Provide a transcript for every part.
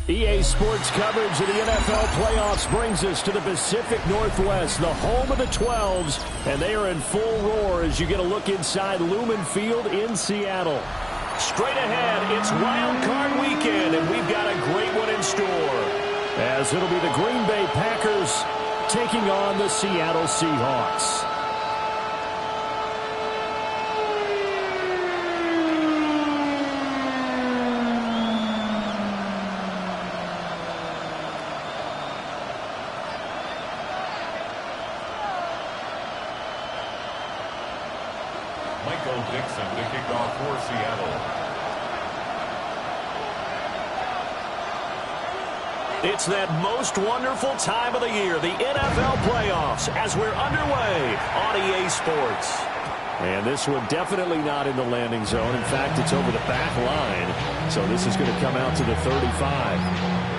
EA Sports coverage of the NFL playoffs brings us to the Pacific Northwest, the home of the 12s, and they are in full roar as you get a look inside Lumen Field in Seattle. Straight ahead, it's Wild Card Weekend, and we've got a great one in store, as it'll be the Green Bay Packers taking on the Seattle Seahawks. Dixon to kick off for Seattle. It's that most wonderful time of the year, the NFL playoffs, as we're underway on EA Sports. And this one definitely not in the landing zone. In fact, it's over the back line. So this is going to come out to the 35.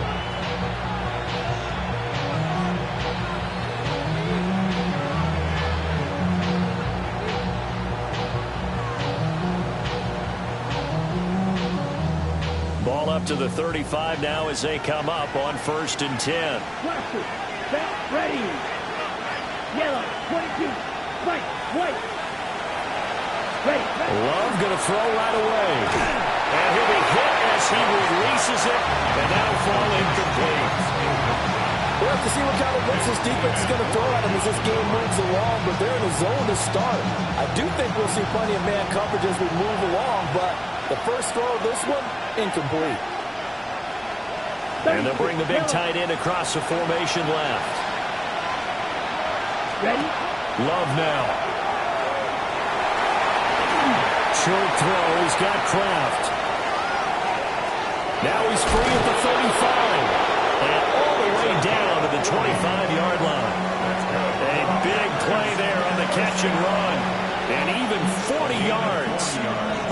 Ball up to the 35 now as they come up on 1st and 10. Pressure, set, ready. Yellow, 22, white, white. Ready. Love going to throw right away. And he'll be hit as he releases it, and that'll fall incomplete. We'll have to see what kind of looks this defense is going to throw at him as this game moves along, but they're in a zone to start. I do think we'll see plenty of man coverage as we move along, but the first throw of this one, incomplete. And they'll bring the big tight end across the formation left. Ready? Love now. Short throw. He's got Kraft. Now he's free at the 35. And all the way down to the 25-yard line. A big play there on the catch and run. And even 40 yards.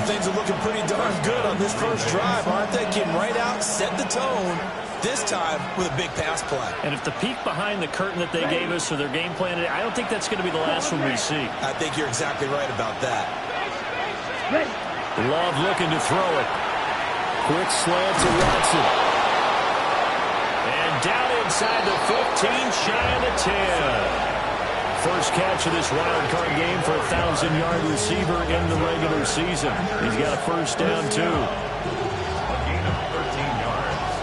Things are looking pretty darn good on this first drive, aren't they? Getting right out, set the tone, this time with a big pass play. And if the peek behind the curtain that they gave us for their game plan today, I don't think that's going to be the last one we see. I think you're exactly right about that. Love looking to throw it. Quick slant to Watson. And down inside the 15, shy of the 10. First catch of this wild card game for a 1,000-yard receiver in the regular season. He's got a first down, too. A gain of 13 yards.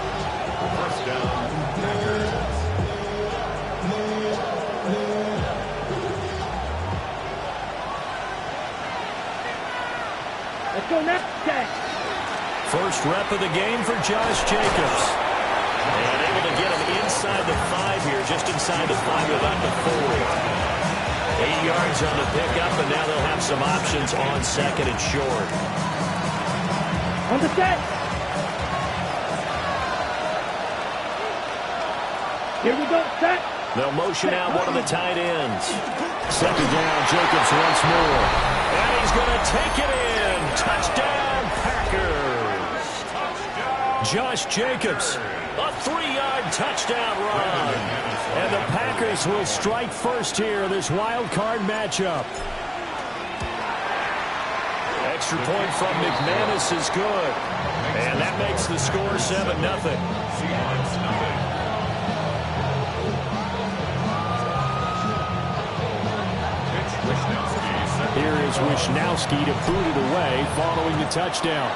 First down, Packers. Let's go next. First rep of the game for Josh Jacobs. And able to get him inside the 5 here, just inside the 5 without the 4. 8 yards on the pickup, and now they'll have some options on 2nd and short. On the set. Here we go, set. They'll motion out one of the tight ends. 2nd down, Jacobs once more. And he's going to take it in. Touchdown, Packers. Josh Jacobs, a 3-yard touchdown run. And the Packers will strike first here in this wild card matchup. Extra point from McManus is good. And that makes the score 7-0. Here is Wishnowski to boot it away following the touchdown.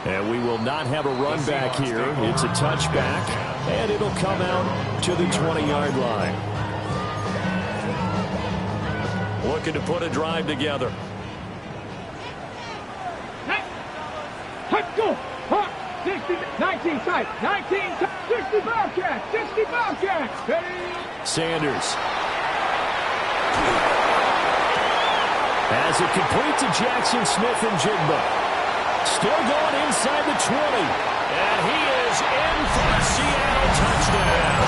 And we will not have a run back here. It's a touchback, and it'll come out to the 20-yard line. Looking to put a drive together. 19 side, 19, 60 Bobcat, 60 Bobcat. Sanders has it complete to Jackson Smith and Jigba. Still going inside the 20. And he is in for a Seattle touchdown.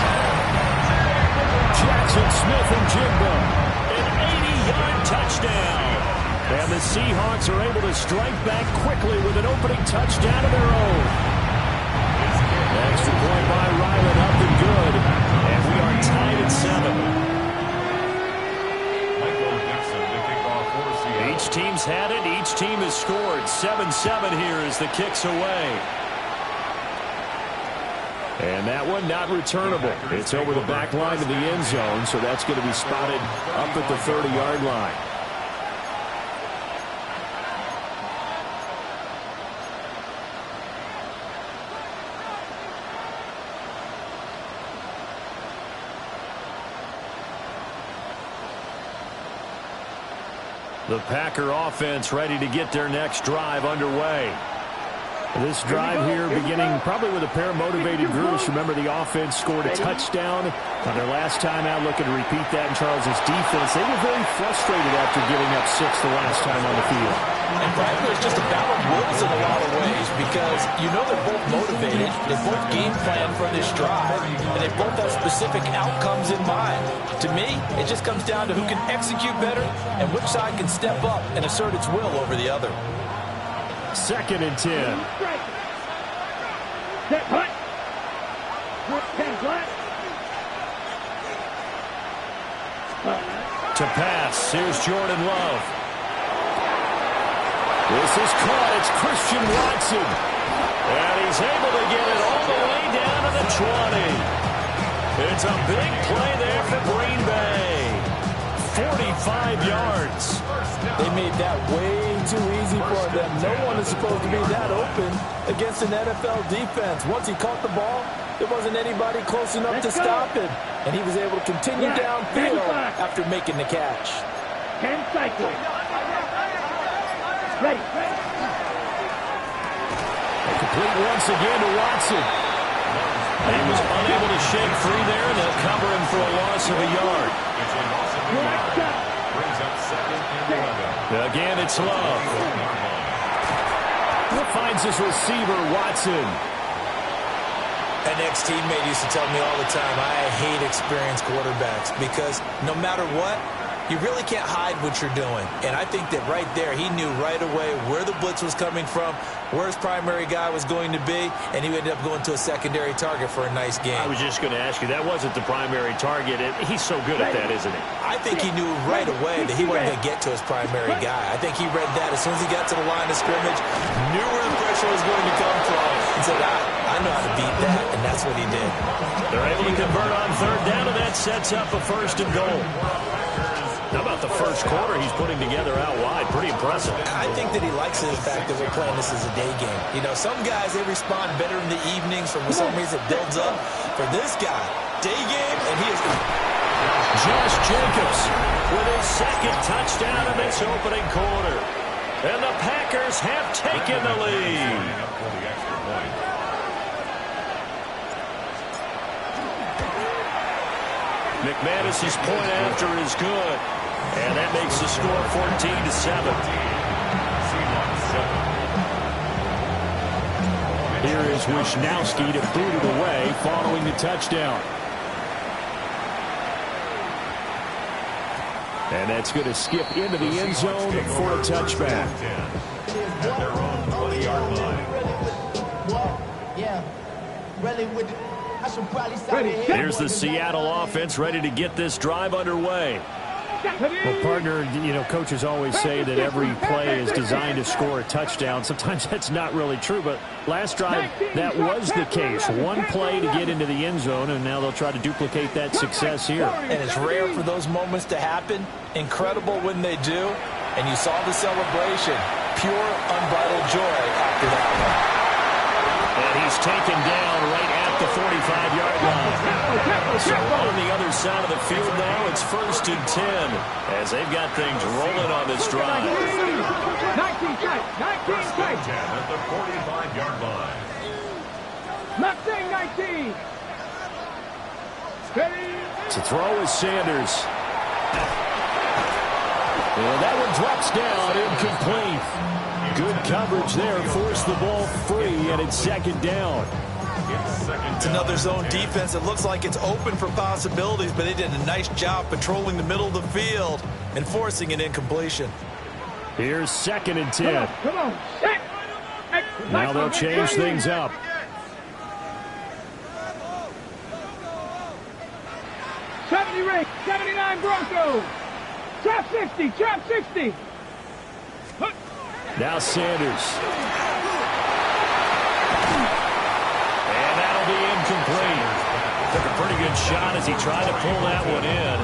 Jackson Smith and Jigba. An 80-yard touchdown. And the Seahawks are able to strike back quickly with an opening touchdown of their own. Extra point by Ryland, up and good. And we are tied at 7. Michael Dixon to kick off for Seattle. Each team's had it. Each team has scored. 7-7 here as the kick's away. And that one not returnable. It's over the back line to the end zone, so that's going to be spotted up at the 30-yard line. The Packer offense ready to get their next drive underway. This drive here beginning probably with a pair of motivated groups. Remember, the offense scored a touchdown on their last time out. Looking to repeat that in Charles's defense. They were very frustrated after giving up 6 the last time on the field. And frankly, it's just a battle of wills in a lot of ways because you know they're both motivated. They both game plan for this drive, and they both have specific outcomes in mind. To me, it just comes down to who can execute better and which side can step up and assert its will over the other. 2nd and 10. Set punt. 10 flat. To pass, here's Jordan Love. This is caught. It's Christian Watson. And he's able to get it all the way down to the 20. It's a big play there for Green Bay. 45 yards. They made that way too easy for them. No one is supposed to be that open against an NFL defense. Once he caught the ball, there wasn't anybody close enough to stop him. And he was able to continue downfield after making the catch. 10 cycles. Ready. Complete once again to Watson. He was unable to shake free there, and they'll cover him for a loss of a yard. Brings up 2nd and 11. Again, it's Love. Finds his receiver, Watson. An ex-teammate used to tell me all the time, I hate experienced quarterbacks because no matter what, you really can't hide what you're doing. And I think that right there, he knew right away where the blitz was coming from, where his primary guy was going to be, and he ended up going to a secondary target for a nice game. I was just going to ask you, that wasn't the primary target. He's so good at that, isn't he? I think he knew right away that he wasn't going to get to his primary guy. I think he read that as soon as he got to the line of scrimmage, knew where the pressure was going to come from, and said, I know how to beat that, and that's what he did. They're able to convert on 3rd down, and that sets up a 1st and goal. How about the first quarter he's putting together out wide? Pretty impressive. I think that he likes the fact that we're playing this as a day game. You know, some guys, they respond better in the evenings. For some reason, it builds up. For this guy, day game, and he is... Josh Jacobs with his 2nd touchdown in this opening quarter. And the Packers have taken the lead. McManus's point after is good. And that makes the score 14-7. Here is Wisnowski to boot it away following the touchdown. And that's going to skip into the end zone for a touchback. At their own 20-yard line. Here's the Seattle offense ready to get this drive underway. Well, partner, you know, coaches always say that every play is designed to score a touchdown. Sometimes that's not really true, but last drive, that was the case. One play to get into the end zone, and now they'll try to duplicate that success here. And it's rare for those moments to happen. Incredible when they do. And you saw the celebration. Pure, unbridled joy after that one. And he's taken down right at the 45-yard line. So on the other side of the field now, it's 1st and 10 as they've got things rolling on this drive. 19 tight. 19 tight. 10 at the 45-yard line. Not saying 19. Ready. To throw is Sanders. And that one drops down, incomplete. Good coverage there, forced the ball free, and it's 2nd down. It's another zone defense. It looks like it's open for possibilities, but they did a nice job patrolling the middle of the field and forcing an incompletion. Here's 2nd and 10. Come on. Set. Now they'll change things up. 70 rate. 79 Broncos. Trap 60, trap 60. Now Sanders. And that'll be incomplete. Took a pretty good shot as he tried to pull that one in.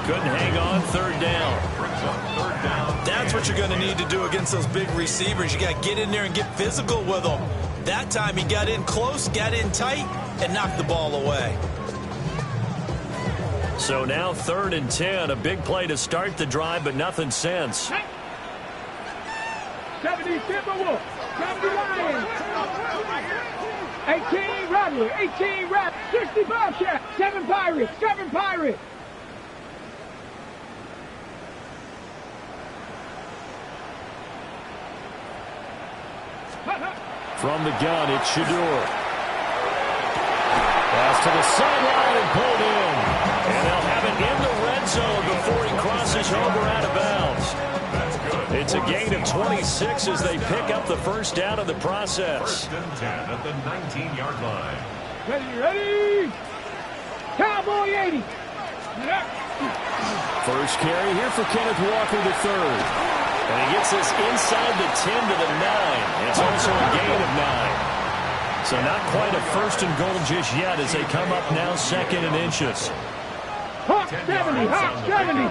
Couldn't hang on. Third down. That's what you're going to need to do against those big receivers. You got to get in there and get physical with them. That time he got in close, got in tight, and knocked the ball away. So now 3rd and 10. A big play to start the drive, but nothing since. 70 Timberwolves. 70 Lions. 18 Rattler. 18 Rattler. 60 Bobcat. 7 Pirates. 7 Pirates. From the gun, it's Shedeur. Pass to the sideline and pulled in. And they'll have it in the red zone before he crosses over out of bounds. It's a gain of 26 as they pick up the first down of the process. 1st and 10 at the 19-yard line. Ready. Cowboy 80. First carry here for Kenneth Walker III. And he gets this inside the 10 to the 9. It's also a gain of 9. So not quite a 1st and goal just yet as they come up now 2nd and inches. Hawk 70. Hawk 70.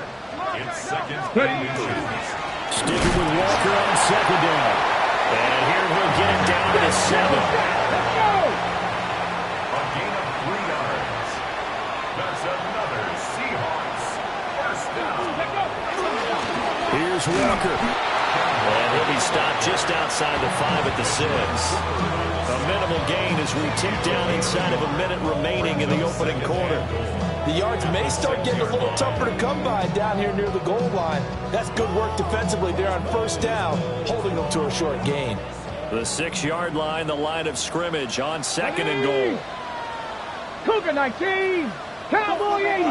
It's 2nd and inches. Sticking with Walker on 2nd down. And here we'll get it down to 7. Let's go. A gain of 3 yards. That's another Seahawks 1st down. Here's Walker. And he'll be stopped just outside the 5 at the 6. A minimal gain as we tick down inside of a minute remaining in the opening quarter. The yards may start getting a little tougher to come by down here near the goal line. That's good work defensively there on 1st down, holding them to a short gain. The 6-yard line, the line of scrimmage on 2nd and goal. Cougar 19. Cowboy 80.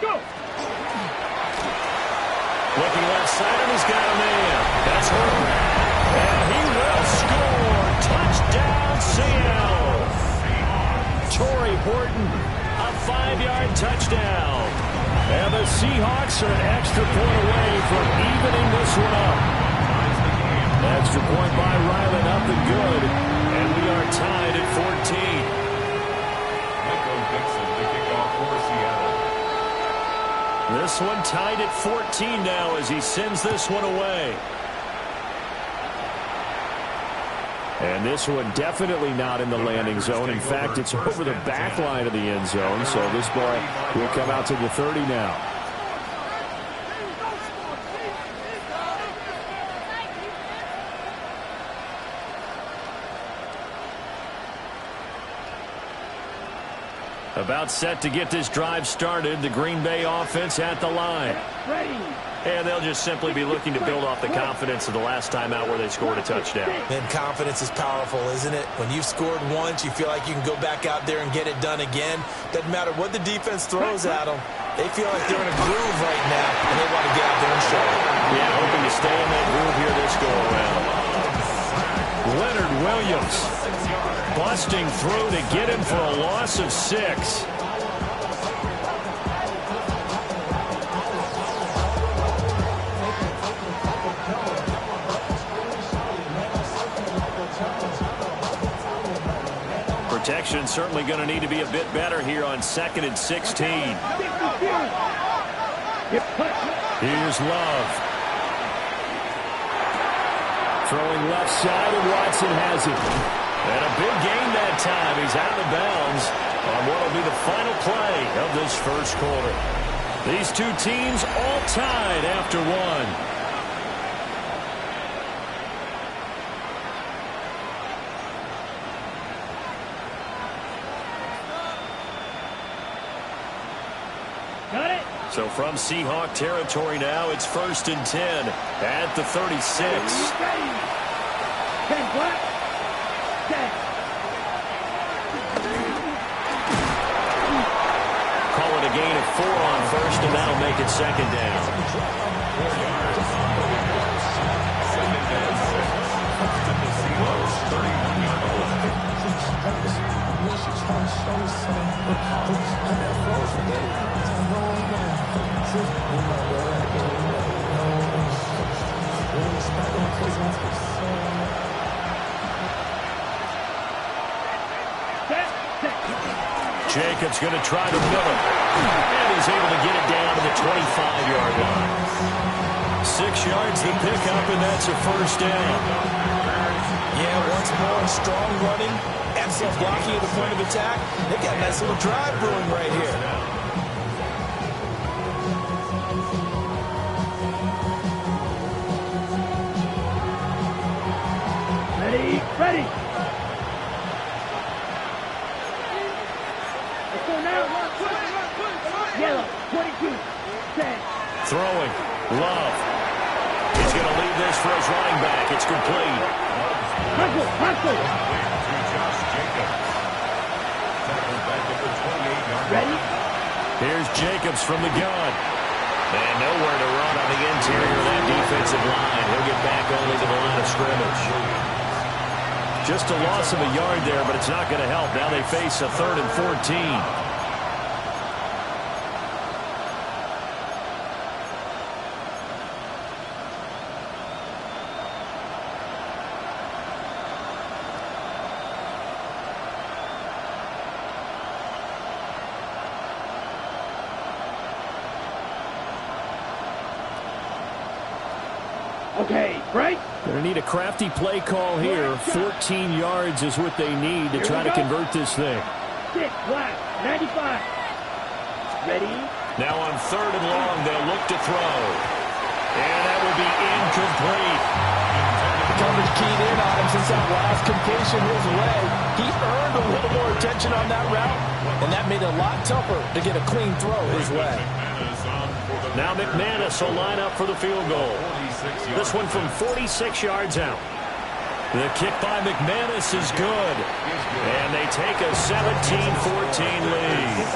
Go. Looking left side, and he's got a man. That's Horton. And he will score. Touchdown, Seattle. Torrey Horton, a 5-yard touchdown. And the Seahawks are an extra point away from evening this one up. Extra point by Ryland, up and good. And we are tied at 14. Nico Dixon to kick off for Seattle. This one tied at 14 now as he sends this one away. And this one definitely not in the landing zone. In fact, it's over the back line of the end zone. So this ball will come out to the 30 now. About set to get this drive started. The Green Bay offense at the line. Ready. And they'll just simply be looking to build off the confidence of the last time out where they scored a touchdown. And confidence is powerful, isn't it? When you've scored once, you feel like you can go back out there and get it done again. Doesn't matter what the defense throws at them. They feel like they're in a groove right now, and they want to get out there and show it. Yeah, hoping to stay in that groove here this go-around. Leonard Williams busting through to get him for a loss of 6. Protection certainly going to need to be a bit better here on 2nd and 16. Here's Love. Throwing left side, and Watson has it. And a big gain that time. He's out of bounds on what will be the final play of this first quarter. These two teams all tied after one. So from Seahawk territory now, it's 1st and 10 at the 36. Call it a gain of 4 on 1st, and that'll make it 2nd down. Jacobs going to try to mill it. And he's able to get it down to the 25-yard line. 6 yards to pick up, and that's a first down. Yeah, once more, strong running, excellent blocking at the point of attack. They've got a nice little drive brewing right here. Ready, ready. Let's go now. Yellow, 22, 10. Throwing. Love. He's going to leave this for his running back. It's complete. Hustle. Ready? Here's Jacobs from the gun. And nowhere to run on the interior of that defensive line. He'll get back only to the line of scrimmage. Just a loss of a yard there, but it's not going to help. Now they face a 3rd and 14. Okay, break. Going to need a crafty play call here. 14 yards is what they need to try to convert this thing. 6, flat, 95. Ready? Now on 3rd and long, they'll look to throw. And that will be incomplete. Coverage keyed in on him since that last completion his way. He earned a little more attention on that route, and that made it a lot tougher to get a clean throw his way. Now McManus will line up for the field goal. This one from 46 yards out. The kick by McManus is good. And they take a 17-14 lead.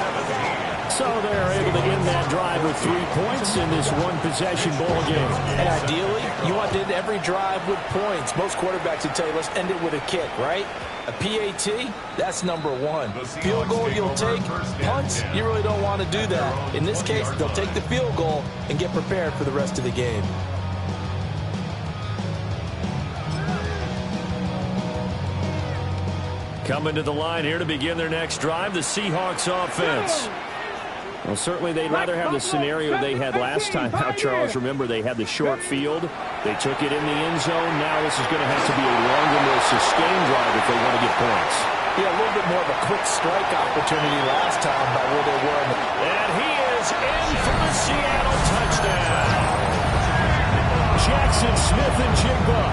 So they're able to end that drive with 3 points in this one-possession ball game. And ideally, you want to end every drive with points. Most quarterbacks would tell you, let's end it with a kick, right? A PAT, that's number 1. Field goal you'll take. Punts, you really don't want to do that. In this case, they'll take the field goal and get prepared for the rest of the game. Coming to the line here to begin their next drive, the Seahawks offense. Well, certainly they'd rather have the scenario they had last time out, Charles. Remember, they had the short field. They took it in the end zone. Now this is going to have to be a longer, more sustained drive if they want to get points. Yeah, a little bit more of a quick strike opportunity last time by where they were. And he is in for the Seattle touchdown. Jackson Smith-Njigba.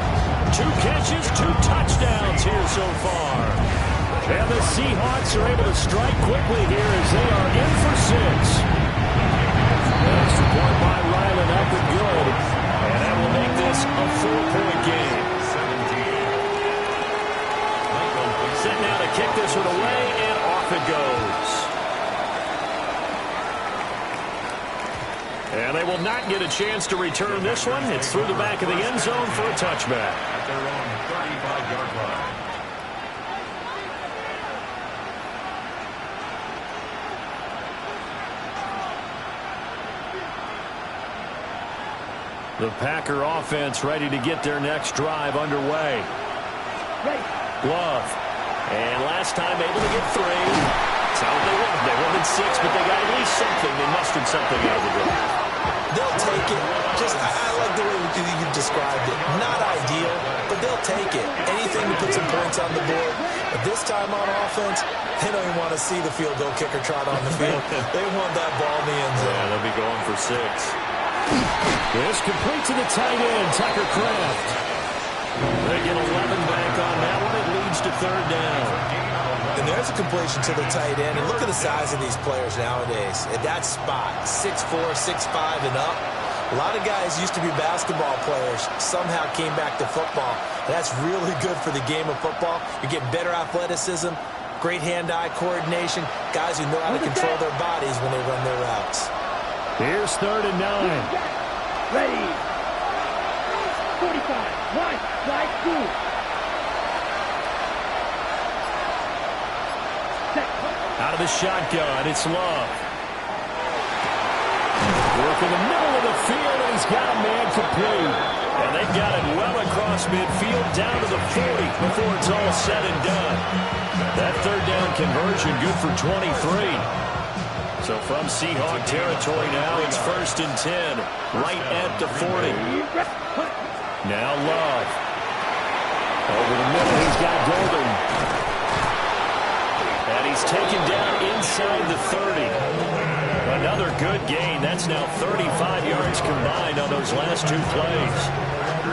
2 catches, 2 touchdowns here so far. And the Seahawks are able to strike quickly here as they are in for 6. Extra point by Ryland up and good. And that will make this a 4-point game. Set now to kick this one away, and off it goes. And they will not get a chance to return this one. It's through the back of the end zone for a touchback. At their own 35-yard line. The Packer offense ready to get their next drive underway. Love. And last time able to get 3. That's how they won. They wanted 6, but they got at least something. They mustered something out of the drive. They'll take it. I like the way you described it. Not ideal, but they'll take it. Anything to put some points on the board. But this time on offense, they don't even want to see the field goal kicker trot on the field. They want that ball in the end zone. Yeah, they'll be going for 6. This complete to the tight end, Tucker Kraft. They get 11 back on that one. It leads to 3rd down. And there's a completion to the tight end. And look at the size of these players nowadays. At that spot, 6'4", 6'5", and up. A lot of guys used to be basketball players, somehow came back to football. And that's really good for the game of football. You're getting better athleticism, great hand-eye coordination, guys who know how to control their bodies when they run their routes. Here's 3rd and 9. Ready. 45. 1, slide 2. Set. Out of the shotgun, it's Love. Work in the middle of the field, and he's got a man complete. And they've got it well across midfield, down to the 40 before it's all said and done. That third down conversion good for 23. So from Seahawk territory now, it's 1st and 10, right at the 40. Now Love. Over the middle, he's got Golden. And he's taken down inside the 30. Another good gain. That's now 35 yards combined on those last 2 plays.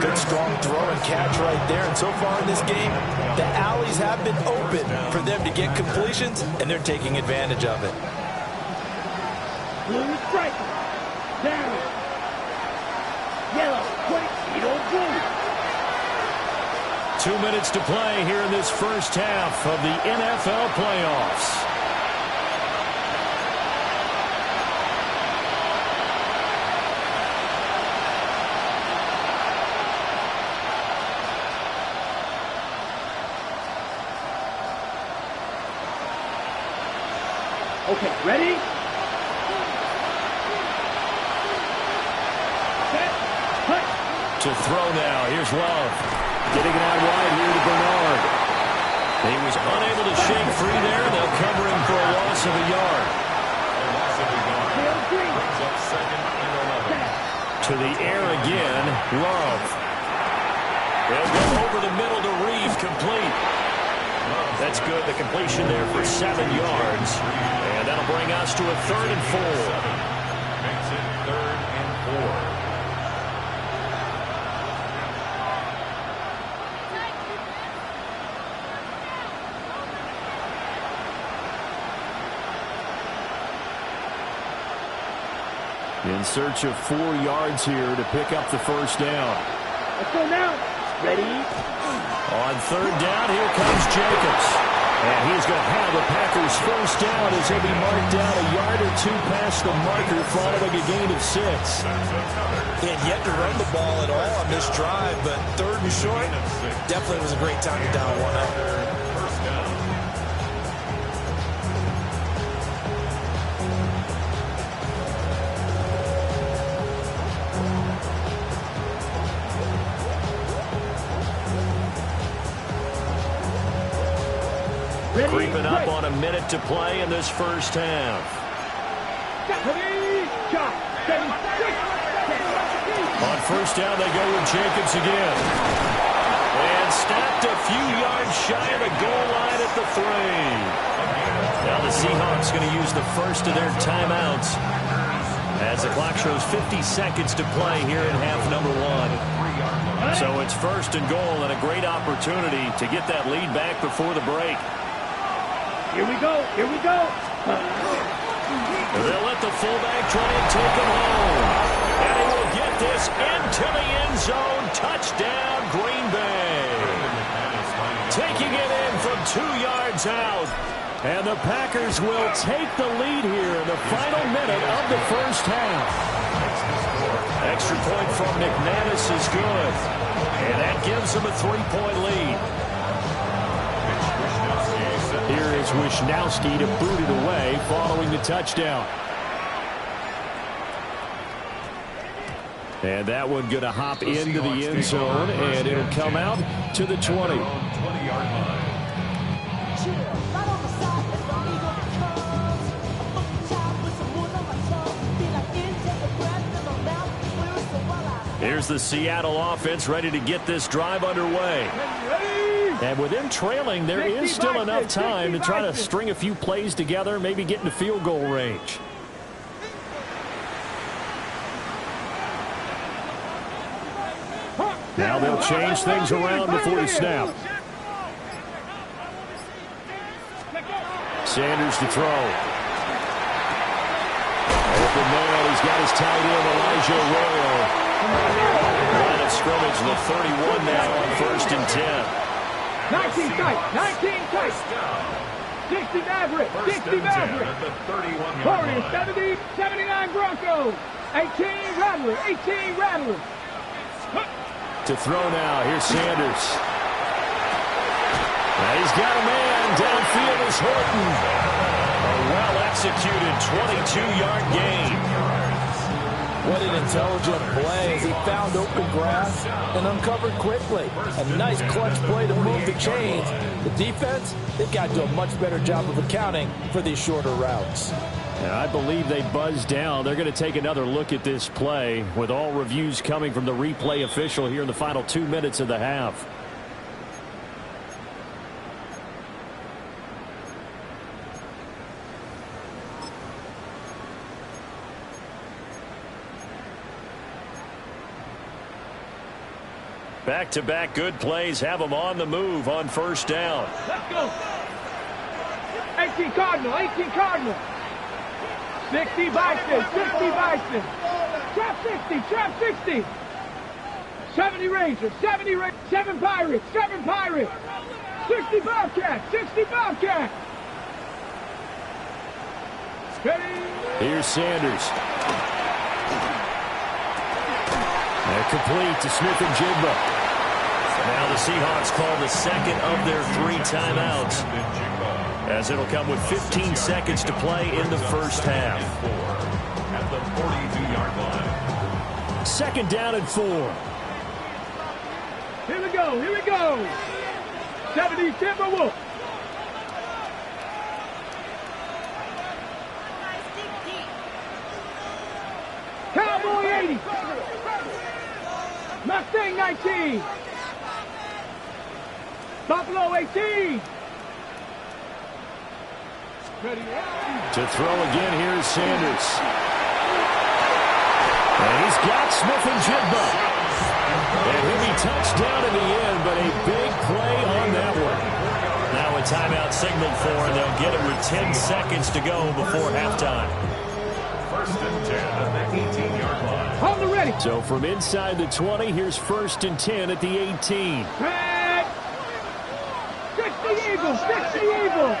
Good strong throw and catch right there. And so far in this game, the alleys have been open for them to get completions, and they're taking advantage of it. Blue strike. Down. Yellow. 20. 2 minutes to play here in this first half of the NFL playoffs. Okay, ready? Set. Cut. To throw now. Here's Love. Getting it out wide here to Bernard. He was unable to shake free there. They'll cover him for a loss of a yard. Brings up 2nd and 11. To the air again. Love. They'll go over the middle to Reed. Complete. That's good. The completion there for 7 yards. And that'll bring us to a 3rd and 4. Makes it 3rd and 4. In search of 4 yards here to pick up the first down. Let's go now. Ready? On 3rd down, here comes Jacobs. And he's going to have the Packers first down as he'll be marked down a yard or 2 past the marker following a gain of 6. He had yet to run the ball at all on this drive, but 3rd and short, definitely was a great time to down one up. First down. Ready? Creeping up on a minute to play in this first half. Ready? Shot. 7, 6, 10. On first down, they go with Jacobs again. And snapped a few yards shy of the goal line at the 3. Now the Seahawks going to use the first of their timeouts as the clock shows 50 seconds to play here in half number 1. So it's 1st and goal and a great opportunity to get that lead back before the break. Here we go. Here we go. They'll let the fullback try and take him home. And he will get this into the end zone. Touchdown, Green Bay. Taking it in from 2 yards out. And the Packers will take the lead here in the final minute of the first half. Extra point from McManus is good. And that gives them a 3-point lead. Here is Wishnowsky to boot it away following the touchdown. And that one going to hop into the end zone, and it'll come out to the 20. 20-yard line. Here's the Seattle offense ready to get this drive underway. And with them trailing, there is still enough time to try to string a few plays together, maybe get into field goal range. Now they'll change things around before the snap. Sanders to throw. Open man, he's got his tight end, Elijah Royal. Line of scrimmage, the 31 now on 1st and 10. 19 tight. 19 tight. 60 Maverick. 60 Maverick. 40, 70, 79 Broncos. 18 Rattler. 18 Rattler. To throw now. Here's Sanders. Now he's got a man. Downfield is Horton. executed. 22-yard gain. What an intelligent play as he found open grass and uncovered quickly. A nice clutch play to move the chains. The defense, they've got to do a much better job of accounting for these shorter routes. And I believe they buzzed down. They're going to take another look at this play with all reviews coming from the replay official here in the final 2 minutes of the half. Back-to-back good plays have them on the move on first down. Let's go. 18 Cardinal, 18 Cardinal. 60 Bison, 60 Bison. Trap 60, trap 60. 70 Rangers, 70 Rangers. 7 Pirates, 7 Pirates. 60 Bobcats, 60 Bobcats. Ready? Here's Sanders. And complete to Smith-Njigba. Now the Seahawks call the second of their 3 timeouts, as it'll come with 15 seconds to play in the first half. At the 42-yard line. Second down and 4. Here we go, here we go. 70 Timberwolves. Cowboy 80. Mustang 19. Buffalo 18. Ready. To throw again, here's Sanders. And he's got Smith-Njigba. And he'll be touchdown in the end, but a big play on that one. Now a timeout signaled for, and they'll get it with 10 seconds to go before halftime. First and 10 at the 18-yard line. Hold the ready. So from inside the 20, here's first and 10 at the 18. Red. 60 Eagles, 60 Eagles.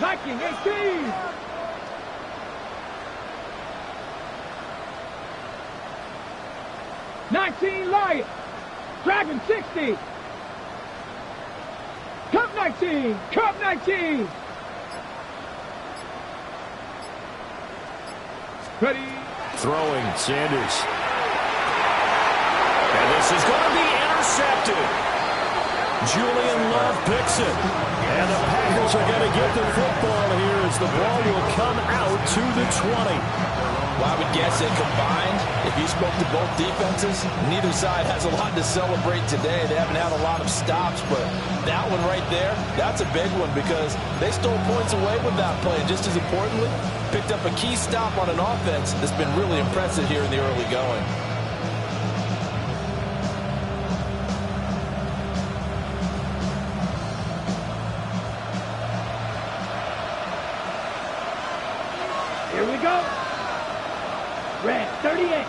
Viking 18. Lions. Dragon 60. Cup 19. Cup 19. Ready. Throwing, Sanders. And this is going to be intercepted. Julian Love picks it. And the Packers are going to get the football here as the ball will come out to the 20. Well, I would guess that combined, if you spoke to both defenses, neither side has a lot to celebrate today. They haven't had a lot of stops, but that one right there, that's a big one because they stole points away with that play. And just as importantly, picked up a key stop on an offense that's been really impressive here in the early going. Here we go. Red 38.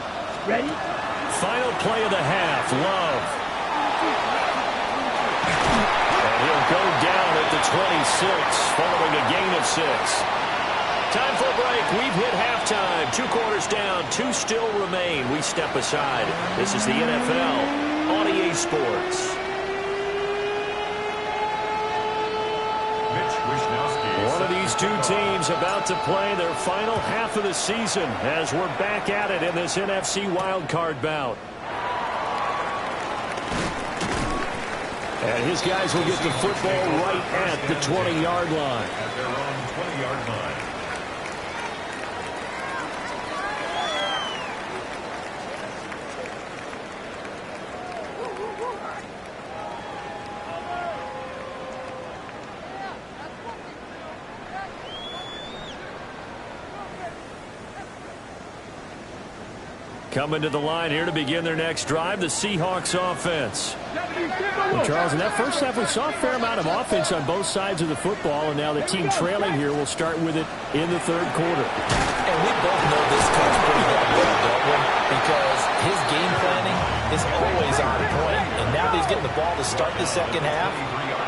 Ready? Final play of the half. Love. And he'll go down at the 26 following a gain of 6. Time for a break. We've hit halftime. 2 quarters down. 2 still remain. We step aside. This is the NFL on EA Sports. One of these 2 teams about to play their final half of the season as we're back at it in this NFC wildcard bout. And his guys will get the football right at the 20-yard line. At their own 20-yard line. Coming to the line here to begin their next drive, the Seahawks offense. And Charles, in that first half, we saw a fair amount of offense on both sides of the football, and now the team trailing here will start with it in the third quarter. And we both know this coach pretty well, don't we? Because his game planning is always on point, and now that he's getting the ball to start the second half,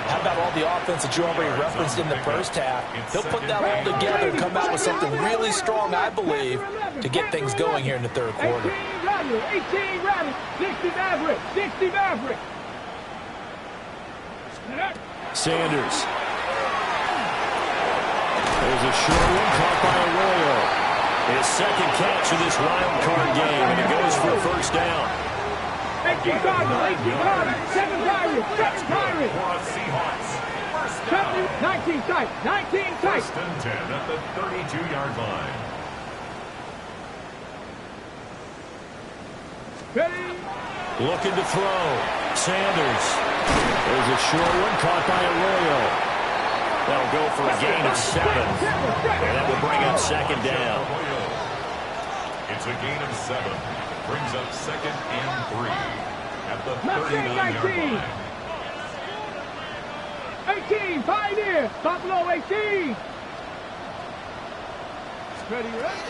how about all the offense that you already referenced in the first half? He'll put that all together and come out with something really strong, I believe, to get things going here in the third quarter. Rattler, 18 Rattler, 60 Maverick, 60 Maverick. Sanders. There's a short one caught by Arroyo. His second catch of this wild card game, and it goes for a first down. 18 Cardinal, 18 Cardinal, 7 Pirates, 7 Pirates. Seahawks. 19 tight, 19 tight. First and 10 at the 32-yard line. Ready? Looking to throw. Sanders. There's a short one caught by Arroyo. That'll go for a gain of 7. And that will bring up second down. It's a gain of 7. Brings up second and 3 at the 39-yard line. 18, Pioneer, Buffalo 18. Ready, ready?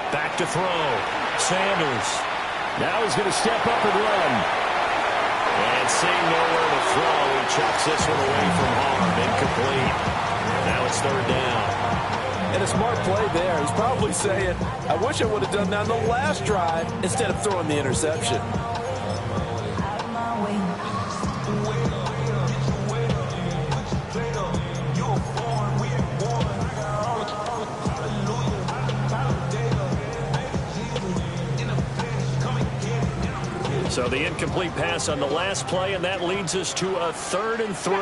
Back to throw. Sanders. Now he's going to step up and run. And seeing nowhere to throw, he chucks this one away from harm. Incomplete. Now it's third down. And a smart play there. He's probably saying, I wish I would have done that on the last drive instead of throwing the interception. So the incomplete pass on the last play, and that leads us to a 3rd and 3.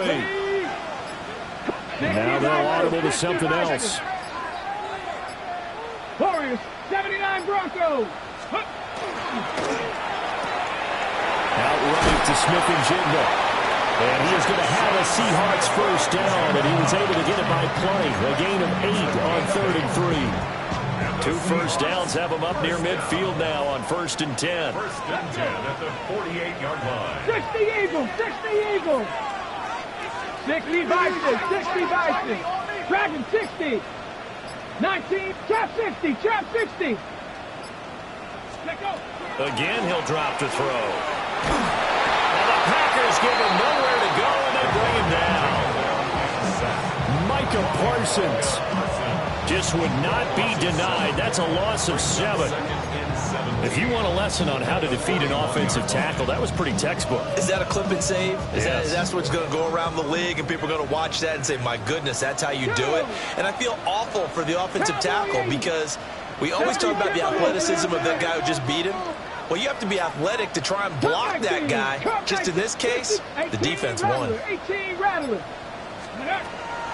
Now they're audible to something else. Warriors, 79 Broncos. Out right to Smith-Njigba. And he is going to have a Seahawks first down, and he was able to get it by play. A gain of 8 on 3rd and 3. 2 first downs have him up near midfield now on 1st and 10. First and 10 at the 48-yard line. 60 Eagles, 60 Eagles. 60 Bison, 60 Bison. Dragon 60. 19, trap 60, trap 60. Let go. Again, he'll drop to throw. And the Packers give him nowhere to go, and they bring him down. Micah Parsons just would not be denied. That's a loss of 7. If you want a lesson on how to defeat an offensive tackle, that was pretty textbook. Is that a clip and save? Yes. That's what's going to go around the league, and people are going to watch that and say, my goodness, that's how you do it? And I feel awful for the offensive tackle because we always talk about the athleticism of that guy who just beat him. Well, you have to be athletic to try and block that guy. Just in this case, the defense won. 18 Rattler.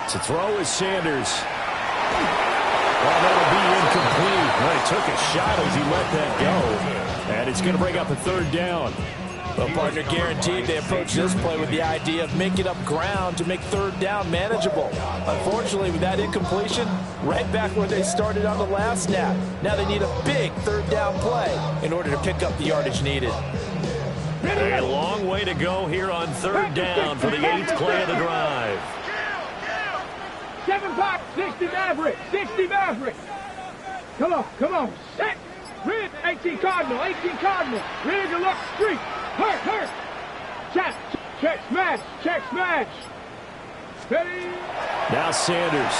To throw is Sanders. Well, that'll be incomplete. Well, he took a shot as he let that go. And it's going to bring up a 3rd down. Well, partner, guaranteed they approach this play with the idea of making up ground to make 3rd down manageable. Unfortunately, with that incompletion, right back where they started on the last snap. Now they need a big 3rd down play in order to pick up the yardage needed. A long way to go here on 3rd down for the 8th play of the drive. 7 Pop, 60 Maverick, 60 Maverick. Come on, set. Rid, 18 Cardinal, 18 Cardinal. Rid to look, street. Hurt. Check smash. Ready? Now Sanders.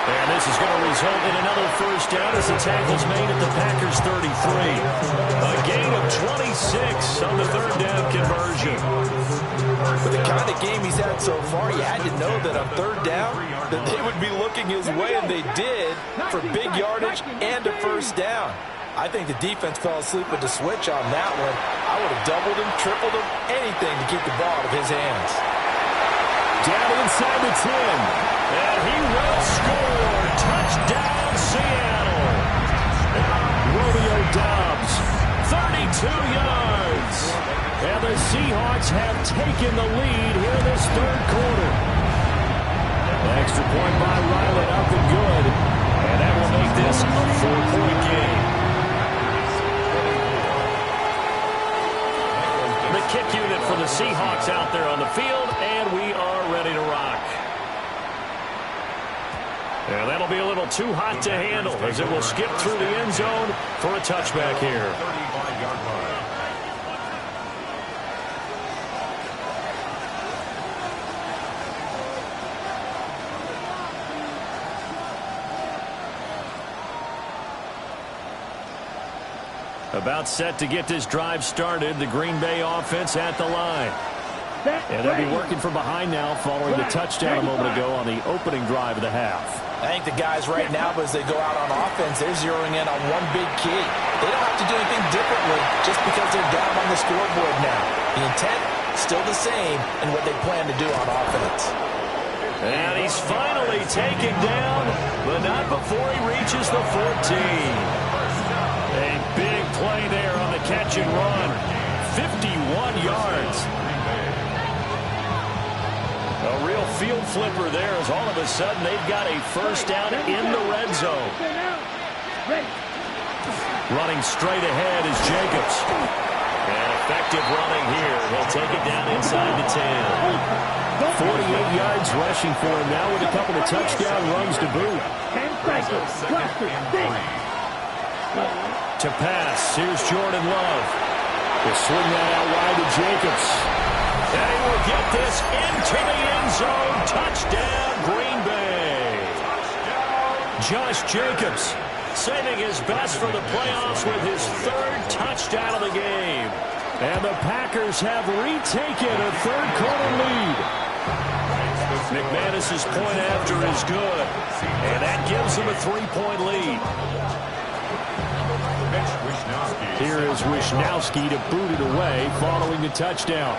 And this is going to result in another first down as the tackle's made at the Packers 33. A gain of 26 on the 3rd down conversion. With the kind of game he's had so far, you had to know that on 3rd down, that they would be looking his way, and they did, for big yardage and a first down. I think the defense fell asleep with the switch on that one. I would have doubled him, tripled him, anything to keep the ball out of his hands. Down inside the 10. And he will score. Touchdown, Seattle. Romeo Doubs, 32 yards. And the Seahawks have taken the lead here in this 3rd quarter. Extra point by Riley, up and good. And that will make this a 4-point game. The kick unit for the Seahawks out there on the field, and we are ready to rock. And that'll be a little too hot to handle as it will skip through the end zone for a touchback here. 35-yard line. About set to get this drive started. The Green Bay offense at the line. And they'll be working from behind now following the touchdown a moment ago on the opening drive of the half. I think the guys right now, as they go out on offense, they're zeroing in on one big key. They don't have to do anything differently just because they're down on the scoreboard now. The intent, still the same in what they plan to do on offense. And he's finally taken down, but not before he reaches the 14. A big play there on the catch and run. 51 yards. A real field flipper there as all of a sudden they've got a first down in the red zone. Running straight ahead is Jacobs. And effective running here. He'll take it down inside the 10. 48 yards rushing for him now with a couple of touchdown runs to boot. To pass, here's Jordan Love. He'll swing that out wide to Jacobs. And he will get this into the end zone. Touchdown, Green Bay. Josh Jacobs saving his best for the playoffs with his third touchdown of the game. And the Packers have retaken a third-quarter lead. McManus's point after is good. And that gives him a 3-point lead. Here is Wisnowski to boot it away following the touchdown.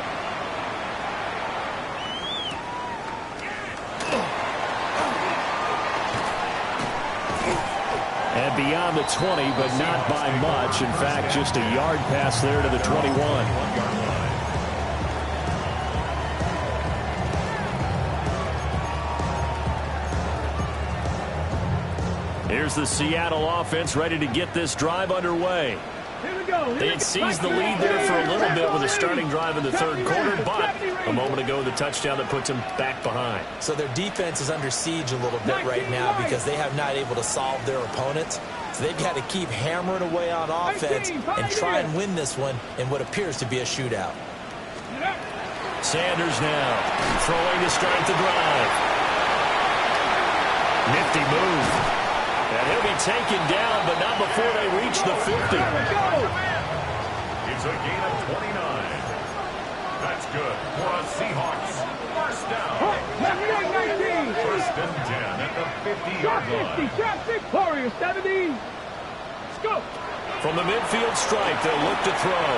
And beyond the 20, but not by much. In fact, just a yard pass there to the 21. Here's the Seattle offense ready to get this drive underway. They had seized the lead there for a little bit with a starting drive in the third quarter, but a moment ago the touchdown that puts them back behind. So their defense is under siege a little bit right now because they have not able to solve their opponents. So they've got to keep hammering away on offense and try and win this one in what appears to be a shootout. Sanders now throwing to start the drive. Nifty move. And he'll be taken down, but not before they reach the 50. It's a gain of 29. That's good for a Seahawks. First down. First and 10 at the 50-yard line. Trap 60, Warriors 70. Let's go. From the midfield stripe, they'll look to throw.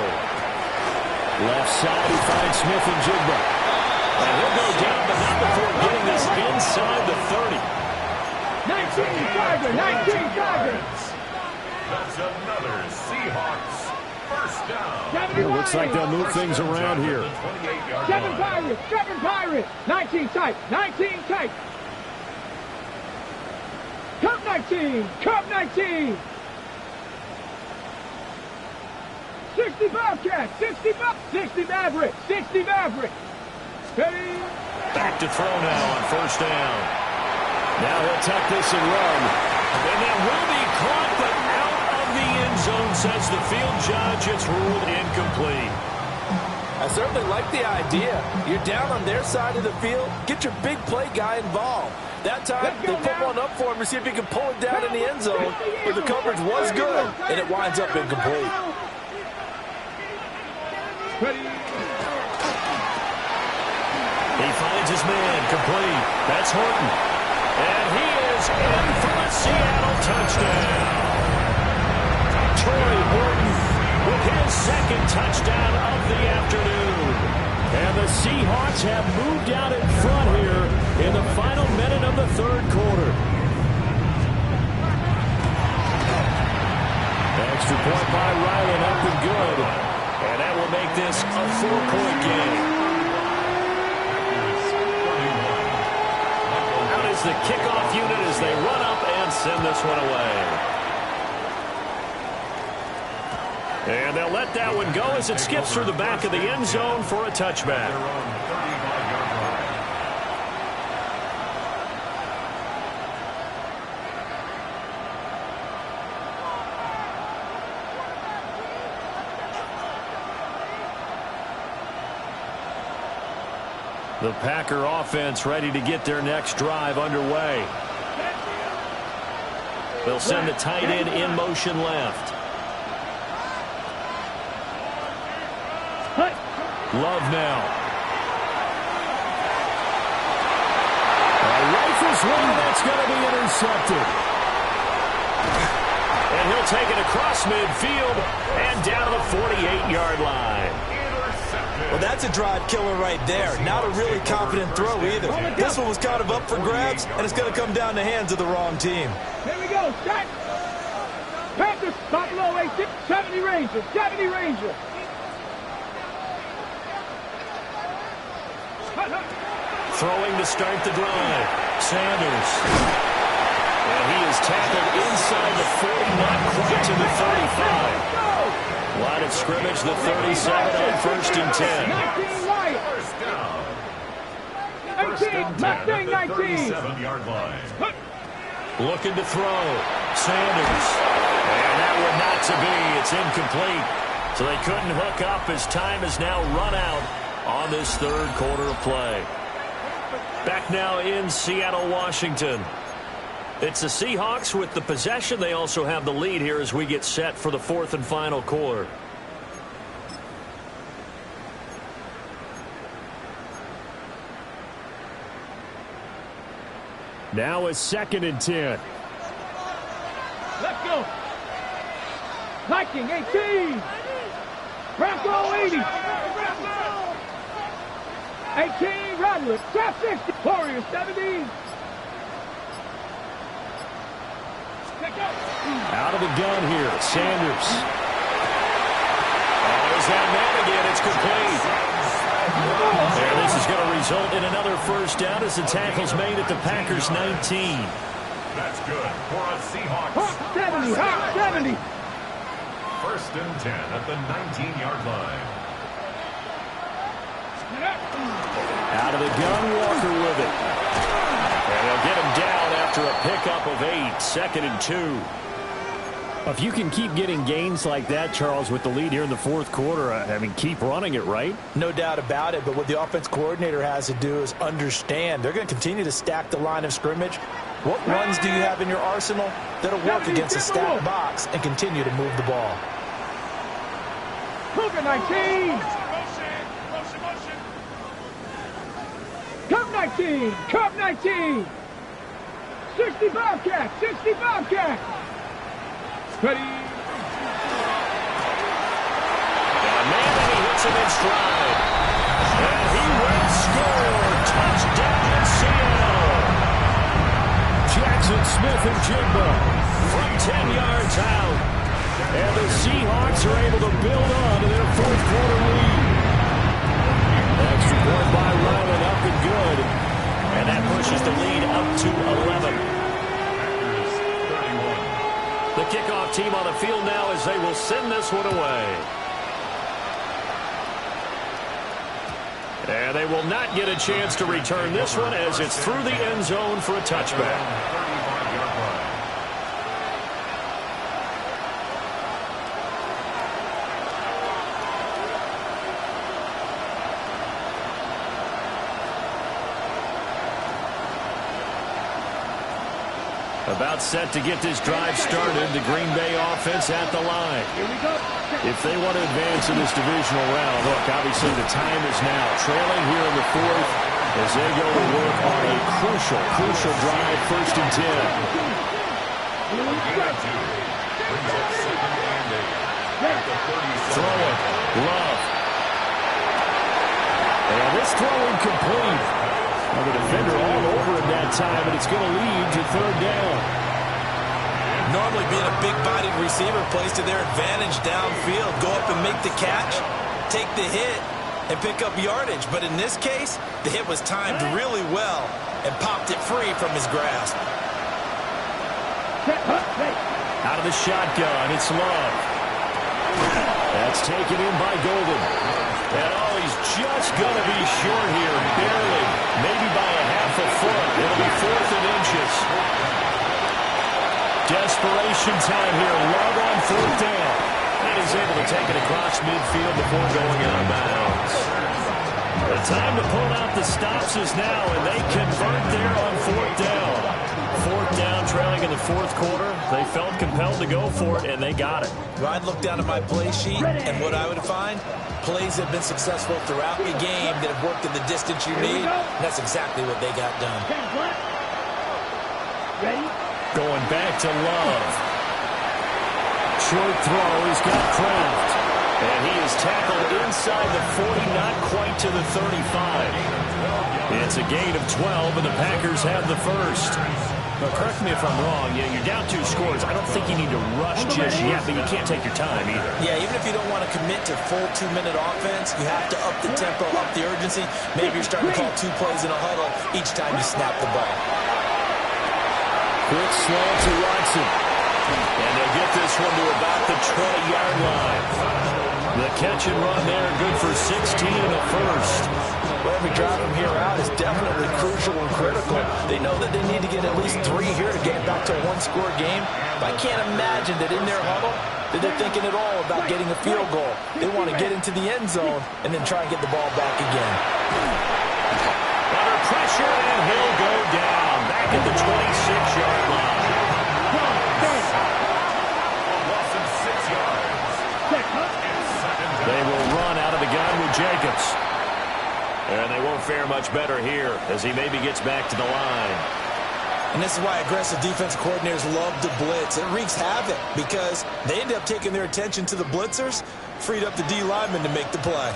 Left side, he finds Smith and Jigba. And he'll go down, but not before getting this inside the 30. 19 Tiger, 19 Tiger. That's another Seahawks first down. It looks like they'll move things around here. 7 Pirates, 19 tight, 19 tight. Cup 19, Cup 19. 60 Bobcats, 60 Mavericks, 60 Mavericks. Ready? Back to throw now on first down. Now he'll tuck this and run. And that will be caught, but out of the end zone, says the field judge. It's ruled incomplete. I certainly like the idea. You're down on their side of the field. Get your big play guy involved. That time, they put one up for him to see if he can pull it down in the end zone. But the coverage was good, and it winds up incomplete. Ready? He finds his man, complete. That's Horton. And he is in for the Seattle touchdown. Troy Horton with his second touchdown of the afternoon. And the Seahawks have moved out in front here in the final minute of the third quarter. Extra point by Ryland up and good. And that will make this a 4-point game. The kickoff unit as they run up and send this one away. And they'll let that one go as it skips through the back of the end zone for a touchback. The Packer offense ready to get their next drive underway. They'll send the tight end in motion left. Love now. Rifles one, that's going to be intercepted. And he'll take it across midfield and down to the 48-yard line. Well, that's a drive killer right there. Not a really confident throw either. This one was kind of up for grabs, and it's going to come down the hands of the wrong team. Here we go. Set. Panthers, Buffalo 18, 70 Rangers, 70 Rangers. Throwing to start the drive. Sanders. And he is tackled inside the 40, not quite to the 35. Line of scrimmage, the 37 on 1st and 10. 19 Wyatt. 18, Mustang 19. 37-yard line. Looking to throw. Sanders. And that one not to be. It's incomplete. So they couldn't hook up as time has now run out on this third quarter of play. Back now in Seattle, Washington. It's the Seahawks with the possession. They also have the lead here as we get set for the fourth and final quarter. Now it's 2nd and 10. Let's go. Viking 18. Bronco 80. 18 Rattler. Trap 60. Warriors 17. Out of the gun here, Sanders. Oh, there's that man again. It's complete. And this is going to result in another first down as the tackle's made at the Packers' 19. That's good for a Seahawks. Hawk 70. Hawk 70. 1st and 10 at the 19-yard line. Out of the gun, Walker with it. And they'll get him down after a pickup of 8, 2nd and 2. If you can keep getting gains like that, Charles, with the lead here in the fourth quarter, I mean, keep running it, right? No doubt about it, but what the offense coordinator has to do is understand. They're going to continue to stack the line of scrimmage. What runs do you have in your arsenal that'll work against a stacked box and continue to move the ball? Cougar 19. Cup 19. Cup 19. 60 Bobcat. 60 Bobcat. Ready. And man, and he hits him in stride. And he will score. Touchdown, Seattle. Jackson Smith-Njigba from 10 yards out. And the Seahawks are able to build on to their fourth quarter lead. Extra point by Ryland, up and good. And that pushes the lead up to 11. The kickoff team on the field now as they will send this one away. And they will not get a chance to return this one as it's through the end zone for a touchback. About set to get this drive started. The Green Bay offense at the line. If they want to advance in this divisional round, look, obviously the time is now. Trailing here in the fourth as they go to work on a crucial drive, 1st and 10. Throwing. Love. And this throw incomplete. Now the defender all over him that time, but it's going to lead to 3rd down. Normally being a big-bodied receiver plays to their advantage downfield. Go up and make the catch, take the hit, and pick up yardage. But in this case, the hit was timed really well and popped it free from his grasp. Out of the shotgun, it's Love. That's taken in by Golden. And oh, he's just going to be short here, barely, maybe by a half a foot. It'll be 4th and inches. Desperation time here. Love on 4th down. And he's able to take it across midfield before going out of bounds. The time to pull out the stops is now, and they convert there on 4th down. 4th down trailing in the fourth quarter. They felt compelled to go for it, and they got it. Well, I'd look down at my play sheet, and what I would find, plays that have been successful throughout the game that have worked in the distance you need, and that's exactly what they got done. Ready? Going back to Love. Short throw. He's got Kraft. And he is tackled inside the 40, not quite to the 35. It's a gain of 12, and the Packers have the first. Now, correct me if I'm wrong. Yeah, you're down 2 scores. I don't think you need to rush just yet, but you can't take your time either. Yeah, even if you don't want to commit to full 2-minute offense, you have to up the tempo, up the urgency. Maybe you're starting to call 2 plays in a huddle each time you snap the ball. Quick slant to Watson. And they'll get this one to about the 20-yard line. The catch and run there, good for 16 and a first. Well, every drive from here out is definitely crucial and critical. They know that they need to get at least 3 here to get it back to a 1-score game. But I can't imagine that in their huddle that they're thinking at all about getting a field goal. They want to get into the end zone and then try and get the ball back again. Under pressure, and he'll go down. Back at the 26-yard line. They will run out of the gun with Jacobs. And they won't fare much better here as he maybe gets back to the line. And this is why aggressive defensive coordinators love to blitz. It wreaks havoc because they end up taking their attention to the blitzers, freed up the D lineman to make the play.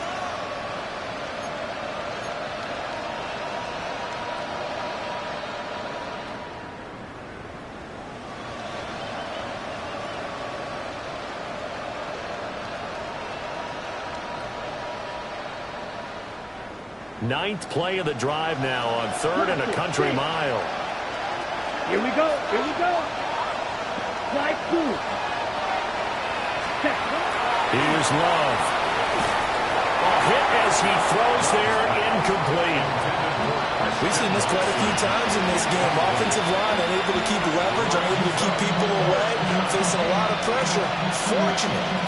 Ninth play of the drive now on 3rd and a country mile. Here we go. Here we go. Slide 2. Here's Love. A hit as he throws there, incomplete. We've seen this quite a few times in this game. Offensive line unable to keep leverage, unable to keep people away, facing a lot of pressure.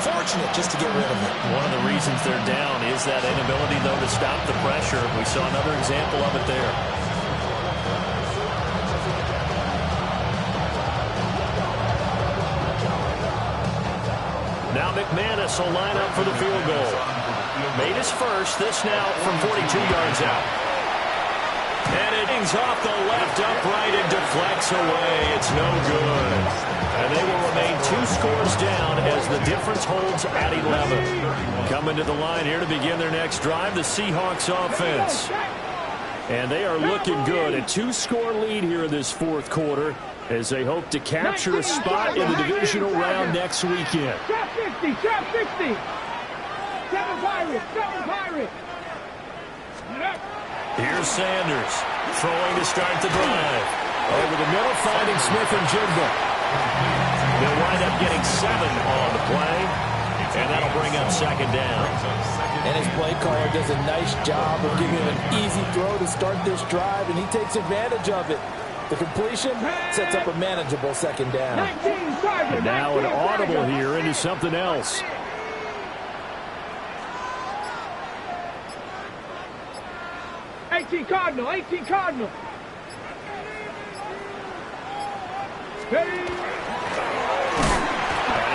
Fortunate just to get rid of it. One of the reasons they're down is that inability, though, to stop the pressure. We saw another example of it there. Now McManus will line up for the field goal. Made his first, this now from 42 yards out. And it hangs off the left upright and deflects away. It's no good. And they will remain 2 scores down as the difference holds at 11. Coming to the line here to begin their next drive, the Seahawks offense. And they are looking good. A 2-score lead here in this 4th quarter as they hope to capture a spot in the divisional round next weekend. Trap 60, trap 60. 7 Pirates, 7 Pirates. Here's Sanders throwing to start the drive. Over the middle, finding Smith and Jigba. They'll wind up getting 7 on the play, and that'll bring up 2nd down. And his play caller does a nice job of giving him an easy throw to start this drive, and he takes advantage of it. The completion sets up a manageable 2nd down. And now an audible here into something else. Cardinal, 18 Cardinal. And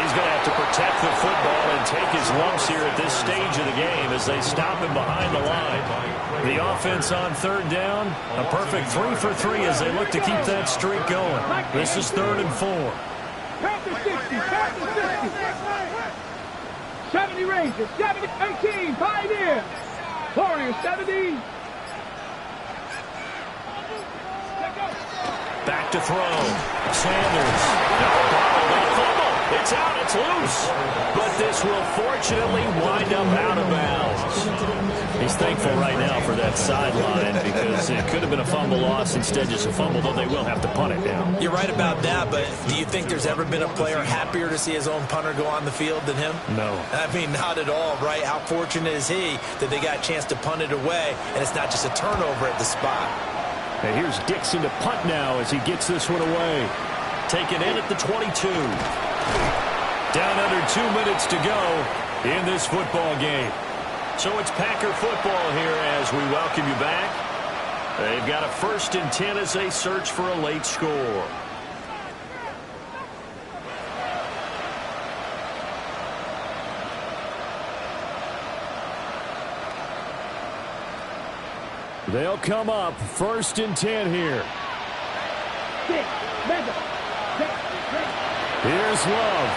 he's going to have to protect the football and take his lumps here at this stage of the game as they stop him behind the line. The offense on 3rd down, a perfect 3 for 3 as they look to keep that streak going. This is 3rd and 4. Panther 60, Panther 60. 70 Rangers, 70, 18, Pioneer. Warriors, 70. Back to throw. Sanders. It's out. It's loose. But this will fortunately wind up out of bounds. He's thankful right now for that sideline because it could have been a fumble loss, instead just a fumble, though they will have to punt it down. You're right about that, but do you think there's ever been a player happier to see his own punter go on the field than him? No. I mean, not at all, right? How fortunate is he that they got a chance to punt it away, and it's not just a turnover at the spot. And here's Dixon to punt now as he gets this one away. Taken in at the 22. Down under 2 minutes to go in this football game. So it's Packer football here as we welcome you back. They've got a 1st and 10 as they search for a late score. They'll come up 1st and 10 here. Here's Love.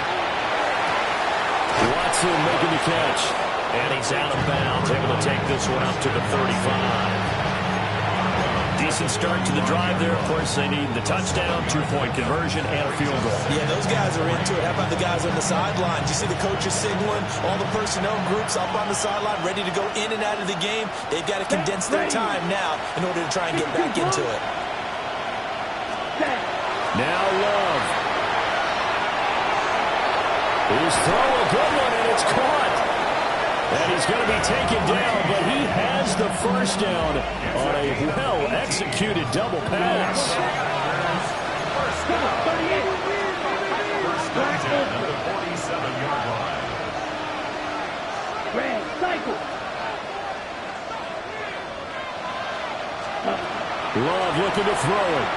Watson making the catch. And he's out of bounds, able to take this one up to the 35. Decent start to the drive there. Of course, they need the touchdown, 2-point conversion, and a field goal. Yeah, those guys are into it. How about the guys on the sideline? You see the coaches signaling, all the personnel groups up on the sideline, ready to go in and out of the game. They've got to condense their time now in order to try and get back into it. Now Love. He's throwing a good one, and it's caught. And he's going to be taken down, but he has the first down on a well-executed double pass. First and 10 at the 47-yard line. Red cycle. Love looking to throw it.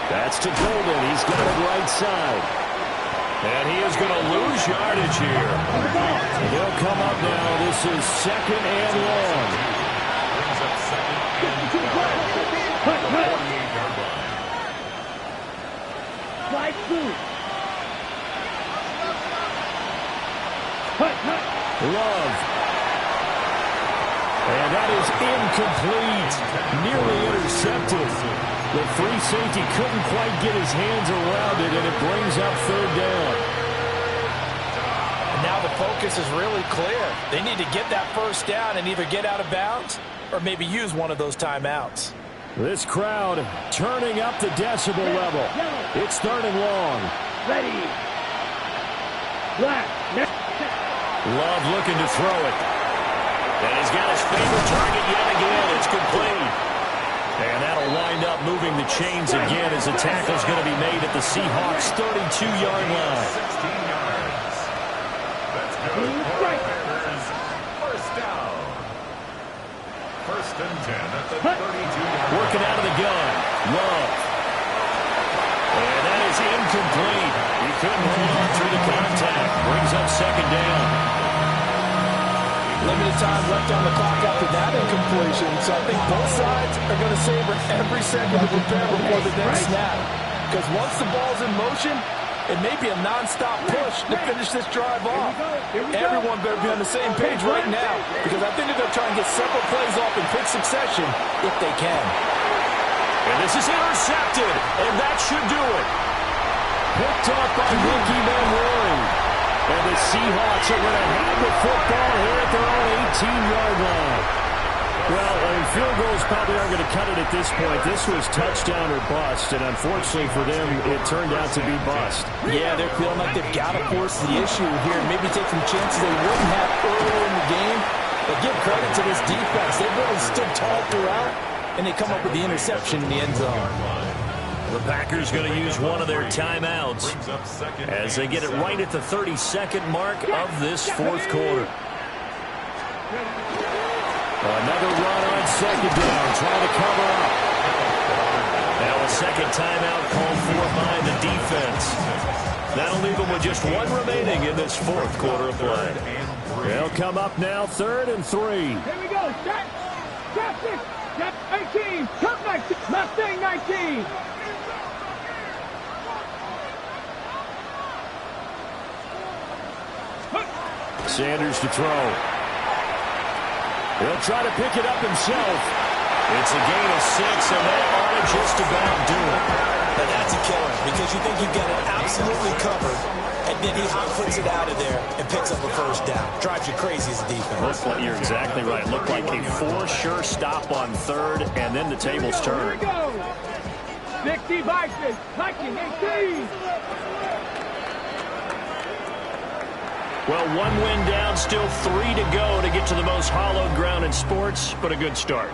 That's to Golden. He's got it right side. And he is going to lose yardage here. They'll come up now. This is 2nd and long. Brings up 2nd and 48-yard line. Slide through. Love. And that is incomplete. Nearly intercepted. The free safety couldn't quite get his hands around it, and it brings up 3rd down. And now the focus is really clear. They need to get that first down and either get out of bounds or maybe use one of those timeouts. This crowd turning up the decibel level. It's 3rd and long. Ready. Black. Love looking to throw it. And he's got his favorite target yet again. It's complete. And that'll wind up moving the chains again as the tackle's going to be made at the Seahawks' 32-yard line. 16 yards. That's good. Bears. First down. 1st and 10 at the 32-yard line. Working out of the gun. Love. And that is incomplete. He couldn't hold on through the contact. Brings up 2nd down. Limited time left on the clock after that incompletion, so I think both sides are going to savor every second to prepare before the next snap. Because once the ball's in motion, it may be a non-stop push to finish this drive off. Everyone better be on the same page right now, because I think they're going to try and get several plays off in quick succession if they can. And this is intercepted, and that should do it. Picked up by rookie Manwari. And the Seahawks are going to have the football here at their own 18-yard line. Well, I mean, field goals probably aren't going to cut it at this point. This was touchdown or bust, and unfortunately for them, it turned out to be bust. Yeah, they're feeling like they've got to force the issue here and maybe take some chances they wouldn't have earlier in the game. But give credit to this defense. They really stood tall throughout, and they come up with the interception in the end zone. The Packers going to use one of their timeouts as they get it right at the 32nd mark of this 4th quarter. Another run on 2nd down, trying to cover up. Now a 2nd timeout called for by the defense. That'll leave them with just 1 remaining in this 4th quarter of play. They'll come up now 3rd and 3. Here we go. Start. Stop 6. Stop 18. Come 19. Mustang 19. Sanders to throw. He'll try to pick it up himself. It's a gain of 6, and that ought to just about do it. Now that's a killer because you think you've got it absolutely covered, and then he puts it out of there and picks up a first down. Drives you crazy as a defense. You're exactly right. Looked like a for-sure stop on 3rd, and then the tables turn. Here we go. 60 Vikings. Viking 18. Well, 1 win down, still 3 to go to get to the most hallowed ground in sports, but a good start.